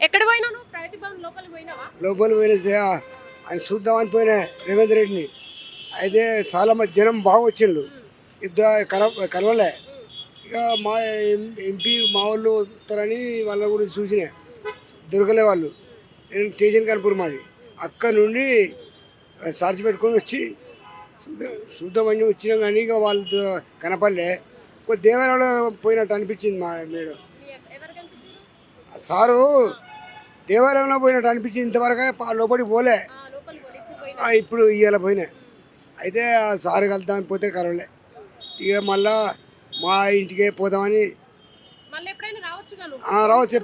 ఎక్కడ పోయినావు నువ్వు? ప్రగతి భవన్ లోపలికి పోయినావా? లోపల పోయిన ఆయన చూద్దామని పోయినా రేవంత్ రెడ్డిని. అయితే చాలా మంది జనం బాగా వచ్చిండ్రు. కలవలే. ఇక మా ఎంపీ మా వాళ్ళు వస్తారని వాళ్ళ గురించి చూసిన దొరకలే వాళ్ళు. నేను స్టేషన్ కనుపూర్ మాది. అక్కడ నుండి సార్చి పెట్టుకొని వచ్చి చూద్దామని వచ్చినాం కానీ ఇక వాళ్ళు కనపడలే. ఒక దేవాలయంలో పోయినట్టు అనిపించింది మా మేడం. ఎవరు కనిపించారు? సారు దేవాలయంలో పోయినట్టు అనిపించింది. ఇంతవరకు లోపలికి పోలే. లోపలికి పోయి ఇప్పుడు పోయినా. ఇప్పుడు ఇవాళ పోయినా. అయితే ఆ సారు కలుద్దామని పోతే కలవలే. ఇక మళ్ళా మా ఇంటికే పోదామని మళ్ళీ ఎప్పుడైనా రావచ్చు కదా నువ్వు? రావచ్చు.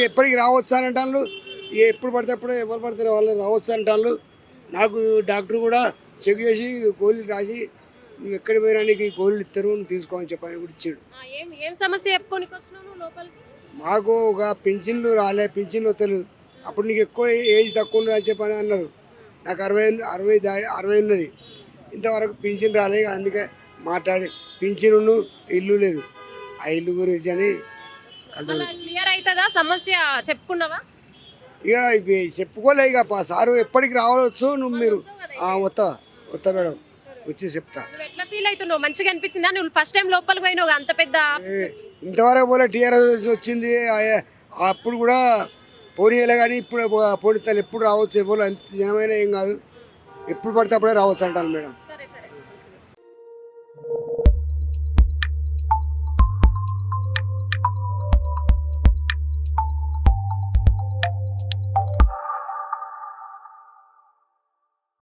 ఎప్పటికి రావచ్చు అని అంటాను. ఎప్పుడు పడితే అప్పుడు ఎవరు పడితే వాళ్ళు రావచ్చు అంటాను. నాకు డాక్టర్ కూడా చెక్ చేసి గోళీలు రాసి నువ్వు ఎక్కడికి పోయినా నీకు ఈ గోళీలు ఇస్తారు, నువ్వు తీసుకోమని చెప్పని కూడా ఇచ్చాడు. ఏం సమస్య చెప్పుకోనికి వచ్చినావు నువ్వు లోపలికి? మాకు ఒక పింఛన్లు రాలే, పింఛన్లు వస్తలేదు. అప్పుడు నీకు ఎక్కువ ఏజ్ తక్కువ ఉంది అని చెప్పని అన్నారు. నాకు 60 ఉన్నది. ఇంతవరకు పింఛన్ రాలే. అందుకే మాట్లాడి పింఛను ఇల్లు లేదు. ఆ ఇల్లు గురించి అని క్లియర్ అవుతుందా సమస్య? చెప్పుకున్నావా? ఇక ఇవి చెప్పుకోలే. ఇక సారు ఎప్పటికి రావచ్చు. నువ్వు మీరు వస్తా మేడం, వచ్చి చెప్తా. నువ్వు ఎట్లా ఫీల్ అవుతున్నావు? మంచిగా అనిపించిందా? నువ్వు ఫస్ట్ టైం లోపలికి పోయినావు అంత పెద్ద. ఇంతవరకు పోలే. టీఆర్ఎస్ వచ్చింది అప్పుడు కూడా పోనీయలే. కానీ ఇప్పుడు పోనీతాను. ఎప్పుడు రావచ్చు. ఎవరు అంత జనమైనా ఏం కాదు. ఎప్పుడు పడితే అప్పుడే రావచ్చు అంటాను మేడం. సరే సరే.